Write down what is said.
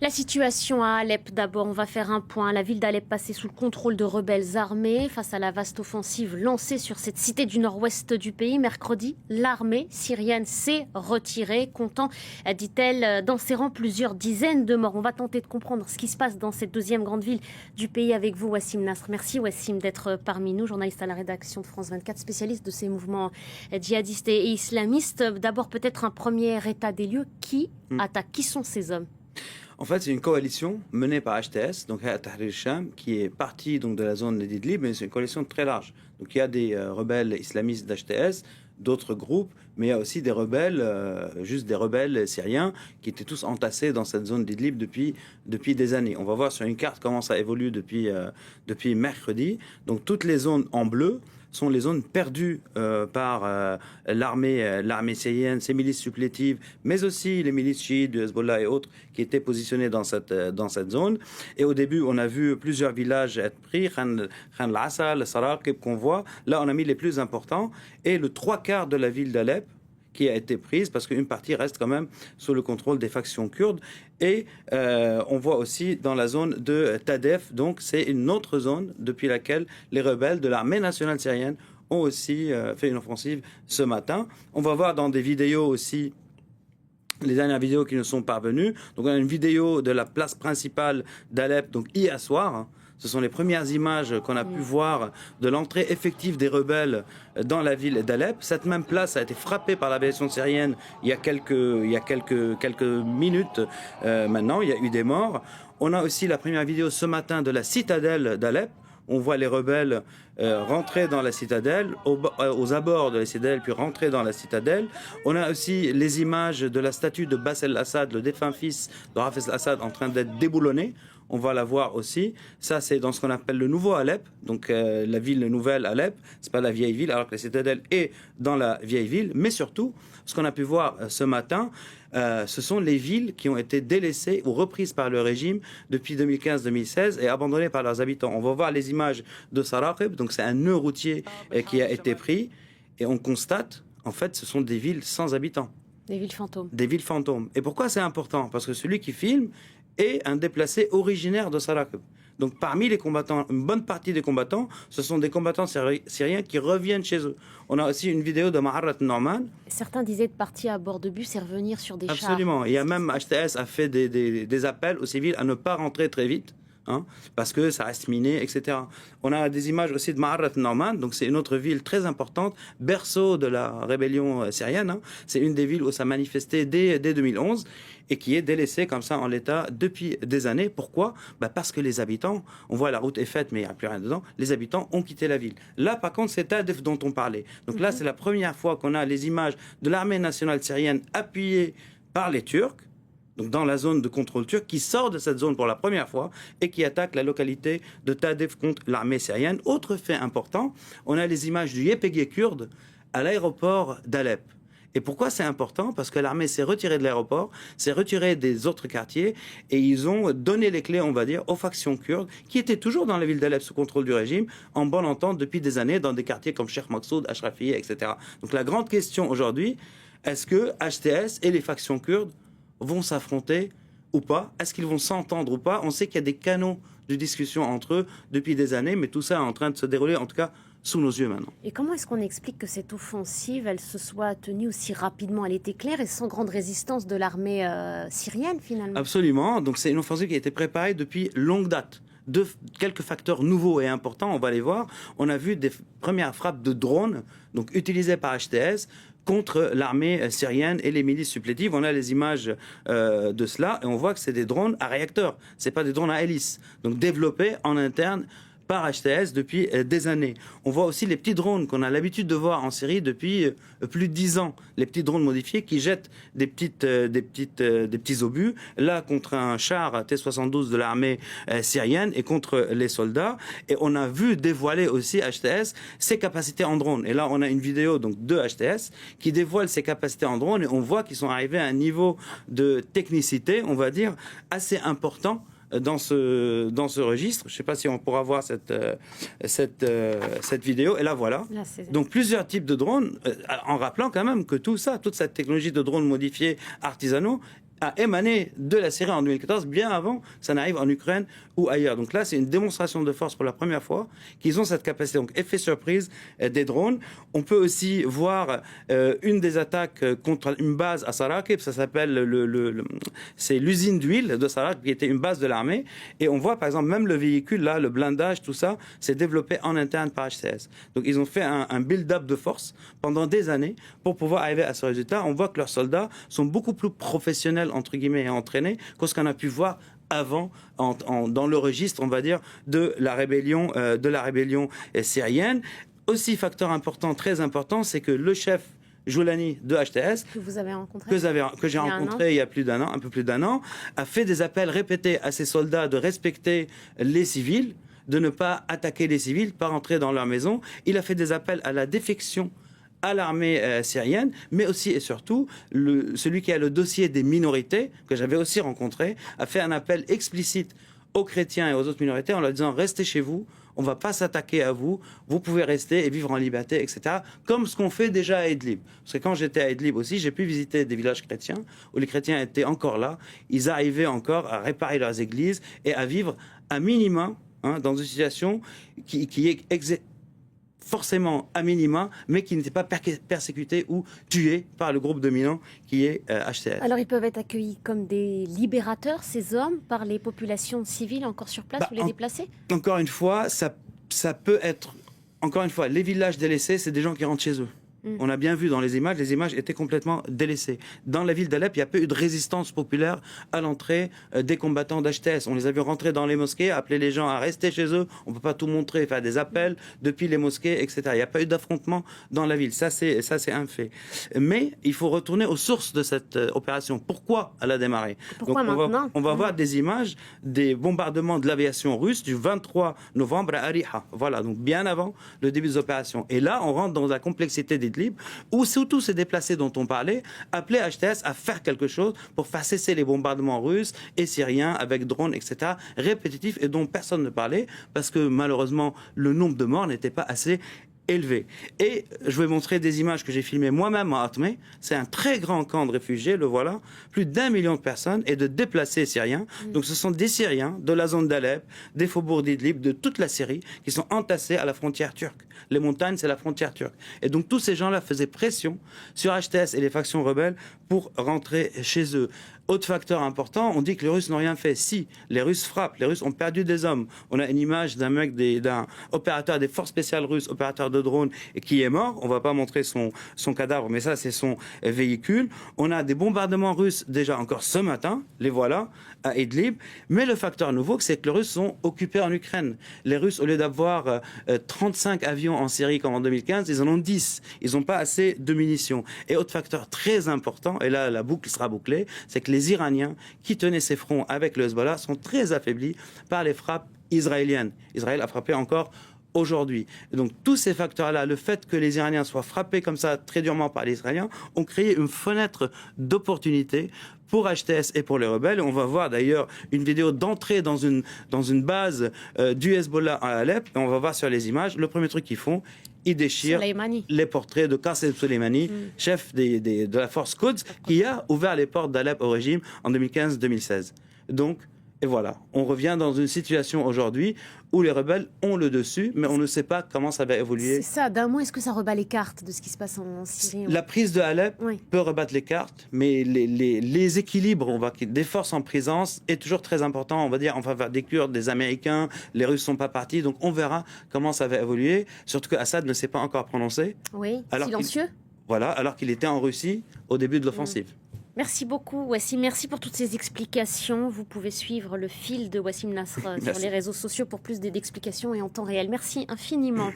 La situation à Alep, d'abord, on va faire un point. La ville d'Alep passée sous le contrôle de rebelles armés face à la vaste offensive lancée sur cette cité du nord-ouest du pays. Mercredi, l'armée syrienne s'est retirée, comptant, dit-elle, dans ses rangs plusieurs dizaines de morts. On va tenter de comprendre ce qui se passe dans cette deuxième grande ville du pays avec vous, Wassim Nasr. Merci, Wassim, d'être parmi nous, journaliste à la rédaction de France 24, spécialiste de ces mouvements djihadistes et islamistes. D'abord, peut-être un premier état des lieux. Qui attaque? Qui sont ces hommes? En fait, c'est une coalition menée par HTS, donc Hayat Tahrir al-Sham, qui est partie donc, de la zone d'Idlib, mais c'est une coalition très large. Donc il y a des rebelles islamistes d'HTS, d'autres groupes, mais il y a aussi des rebelles, juste des rebelles syriens, qui étaient tous entassés dans cette zone d'Idlib depuis des années. On va voir sur une carte comment ça évolue depuis mercredi. Donc toutes les zones en bleu sont les zones perdues par l'armée syrienne, ses milices supplétives, mais aussi les milices chiites du Hezbollah et autres qui étaient positionnés dans cette zone. Et au début, on a vu plusieurs villages être pris, Khan al-Assal, Sarakib, qu'on voit. Là, on a mis les plus importants. Et le trois quarts de la ville d'Alep, qui a été prise, parce qu'une partie reste quand même sous le contrôle des factions kurdes. Et on voit aussi dans la zone de Tadef, donc c'est une autre zone depuis laquelle les rebelles de l'armée nationale syrienne ont aussi fait une offensive ce matin. On va voir dans des vidéos aussi les dernières vidéos qui nous sont parvenues. Donc on a une vidéo de la place principale d'Alep, donc hier soir, hein. Ce sont les premières images qu'on a pu voir de l'entrée effective des rebelles dans la ville d'Alep. Cette même place a été frappée par l'aviation syrienne il y a quelques minutes maintenant. Il y a eu des morts. On a aussi la première vidéo ce matin de la citadelle d'Alep. On voit les rebelles rentrer dans la citadelle, aux abords de la citadelle, puis rentrer dans la citadelle. On a aussi les images de la statue de Bas el-Assad, le défunt fils de Hafez al-Assad, en train d'être déboulonné. On va la voir aussi. Ça, c'est dans ce qu'on appelle le nouveau Alep, donc la ville nouvelle Alep. C'est pas la vieille ville, alors que la citadelle est dans la vieille ville. Mais surtout, ce qu'on a pu voir ce matin, ce sont les villes qui ont été délaissées ou reprises par le régime depuis 2015-2016 et abandonnées par leurs habitants. On va voir les images de Sarakib, donc c'est un nœud routier qui a été pris. Et on constate, en fait, ce sont des villes sans habitants. Des villes fantômes. Des villes fantômes. Et pourquoi c'est important? Parce que celui qui filme est un déplacé originaire de Sarakib. Donc parmi les combattants, une bonne partie des combattants, ce sont des combattants syriens qui reviennent chez eux. On a aussi une vidéo de Maharat Norman. Certains disaient de partir à bord de bus et revenir sur des chars. Absolument. Il y a même HTS a fait des appels aux civils à ne pas rentrer très vite. Hein, parce que ça reste miné, etc. On a des images aussi de Maharat Norman, donc c'est une autre ville très importante, berceau de la rébellion syrienne. Hein. C'est une des villes où ça manifestait dès 2011 et qui est délaissée comme ça en l'état depuis des années. Pourquoi? Parce que les habitants, on voit la route est faite mais il n'y a plus rien dedans, les habitants ont quitté la ville. Là par contre c'est Tadef dont on parlait. Donc là c'est la première fois qu'on a les images de l'armée nationale syrienne appuyée par les Turcs, donc dans la zone de contrôle turc, qui sort de cette zone pour la première fois et qui attaque la localité de Tadef contre l'armée syrienne. Autre fait important, on a les images du YPG kurde à l'aéroport d'Alep. Et pourquoi c'est important? Parce que l'armée s'est retirée de l'aéroport, s'est retirée des autres quartiers et ils ont donné les clés, on va dire, aux factions kurdes qui étaient toujours dans la ville d'Alep sous contrôle du régime, en bonne entente depuis des années dans des quartiers comme Sheikh Maksoud, Ashrafieh, etc. Donc la grande question aujourd'hui, est-ce que HTS et les factions kurdes vont s'affronter ou pas? Est-ce qu'ils vont s'entendre ou pas? On sait qu'il y a des canaux de discussion entre eux depuis des années, mais tout ça est en train de se dérouler, en tout cas, sous nos yeux maintenant. Et comment est-ce qu'on explique que cette offensive, elle se soit tenue aussi rapidement? Elle était claire et sans grande résistance de l'armée syrienne, finalement. Absolument. Donc c'est une offensive qui a été préparée depuis longue date. Quelques facteurs nouveaux et importants, on va les voir. On a vu des premières frappes de drones, donc utilisées par HTS, contre l'armée syrienne et les milices supplétives. On a les images de cela et on voit que c'est des drones à réacteurs. C'est pas des drones à hélice. Donc développés en interne par HTS depuis des années. On voit aussi les petits drones qu'on a l'habitude de voir en Syrie depuis plus de 10 ans. Les petits drones modifiés qui jettent des petits obus, là contre un char T-72 de l'armée syrienne et contre les soldats. Et on a vu dévoiler aussi HTS ses capacités en drone. Et là, on a une vidéo donc de HTS qui dévoile ses capacités en drone et on voit qu'ils sont arrivés à un niveau de technicité, on va dire, assez important dans ce registre. Je ne sais pas si on pourra voir cette vidéo. Et là, voilà. Là, donc, plusieurs types de drones, en rappelant quand même que tout ça, toute cette technologie de drones modifiés artisanaux, a émané de la Syrie en 2014, bien avant que ça n'arrive en Ukraine ou ailleurs. Donc là, c'est une démonstration de force pour la première fois qu'ils ont cette capacité. Donc, effet surprise des drones. On peut aussi voir une des attaques contre une base à Sarakib, ça s'appelle c'est l'usine d'huile de Sarakib, qui était une base de l'armée. Et on voit, par exemple, même le véhicule, là, le blindage, tout ça, c'est développé en interne par HCS. Donc, ils ont fait un build-up de force pendant des années pour pouvoir arriver à ce résultat. On voit que leurs soldats sont beaucoup plus professionnels, entre guillemets, et entraînés que ce qu'on a pu voir avant, dans le registre, on va dire, de la rébellion syrienne. Aussi, facteur important, très important, c'est que le chef Joulani de HTS, que vous avez rencontré, que j'ai rencontré il y a plus d'un an, un peu plus d'un an, a fait des appels répétés à ses soldats de respecter les civils, de ne pas attaquer les civils, pas rentrer dans leur maison. Il a fait des appels à la défection à l'armée syrienne, mais aussi et surtout, celui qui a le dossier des minorités, que j'avais aussi rencontré, a fait un appel explicite aux chrétiens et aux autres minorités en leur disant « Restez chez vous, on ne va pas s'attaquer à vous, vous pouvez rester et vivre en liberté, etc. » Comme ce qu'on fait déjà à Idlib. Parce que quand j'étais à Idlib aussi, j'ai pu visiter des villages chrétiens où les chrétiens étaient encore là, ils arrivaient encore à réparer leurs églises et à vivre un minimum dans une situation qui est forcément à minima, mais qui n'était pas persécuté ou tué par le groupe dominant qui est HCS. Alors ils peuvent être accueillis comme des libérateurs, ces hommes, par les populations civiles encore sur place ou les déplacés? Encore une fois, ça peut être... Encore une fois, les villages délaissés, c'est des gens qui rentrent chez eux. On a bien vu dans les images étaient complètement délaissées. Dans la ville d'Alep, il n'y a pas eu de résistance populaire à l'entrée des combattants d'HTS. On les a vus rentrer dans les mosquées, appeler les gens à rester chez eux. On ne peut pas tout montrer, faire des appels depuis les mosquées, etc. Il n'y a pas eu d'affrontement dans la ville. Ça, c'est un fait. Mais il faut retourner aux sources de cette opération. Pourquoi elle a démarré? Pourquoi maintenant? On va voir des images des bombardements de l'aviation russe du 23 novembre à Ariha. Voilà, donc bien avant le début des opérations. Et là, on rentre dans la complexité des où surtout ces déplacés dont on parlait appelaient HTS à faire quelque chose pour faire cesser les bombardements russes et syriens avec drones, etc., répétitifs et dont personne ne parlait parce que malheureusement le nombre de morts n'était pas assez élevé. Et je vais montrer des images que j'ai filmées moi-même à Atmé. C'est un très grand camp de réfugiés, le voilà. Plus d'1 million de personnes et de déplacés syriens. Donc ce sont des Syriens de la zone d'Alep, des faubourgs d'Idlib, de toute la Syrie, qui sont entassés à la frontière turque. Les montagnes, c'est la frontière turque. Et donc tous ces gens-là faisaient pression sur HTS et les factions rebelles pour rentrer chez eux. Autre facteur important, on dit que les Russes n'ont rien fait. Si, les Russes frappent, les Russes ont perdu des hommes. On a une image d'un opérateur des forces spéciales russes, opérateur de drone, qui est mort. On ne va pas montrer son cadavre, mais ça, c'est son véhicule. On a des bombardements russes déjà encore ce matin, les voilà, à Idlib. Mais le facteur nouveau, c'est que les Russes sont occupés en Ukraine. Les Russes, au lieu d'avoir 35 avions en Syrie comme en 2015, ils en ont 10. Ils n'ont pas assez de munitions. Et autre facteur très important, et là, la boucle sera bouclée, c'est que les Iraniens qui tenaient ces fronts avec le Hezbollah sont très affaiblis par les frappes israéliennes. Israël a frappé encore aujourd'hui. Et donc tous ces facteurs-là, le fait que les Iraniens soient frappés comme ça très durement par les Israéliens, ont créé une fenêtre d'opportunité pour HTS et pour les rebelles. On va voir d'ailleurs une vidéo d'entrée dans une base du Hezbollah à Alep. Et on va voir sur les images, le premier truc qu'ils font, ils déchirent les portraits de Qasem Soleimani, chef de la force Quds, qui a ouvert les portes d'Alep au régime en 2015-2016. Donc, et voilà, on revient dans une situation aujourd'hui où les rebelles ont le dessus, mais on ne sait pas comment ça va évoluer. C'est ça, d'un mot, est-ce que ça rebat les cartes de ce qui se passe en Syrie? La prise de Alep peut rebattre les cartes, mais les équilibres des forces en présence est toujours très important. On va dire en faveur des Kurdes, des Américains, les Russes ne sont pas partis, donc on verra comment ça va évoluer. Surtout qu'Assad ne s'est pas encore prononcé. Oui, silencieux. Voilà, alors qu'il était en Russie au début de l'offensive. Merci beaucoup, Wassim. Merci pour toutes ces explications. Vous pouvez suivre le fil de Wassim Nasr sur les réseaux sociaux pour plus d'explications et en temps réel. Merci infiniment.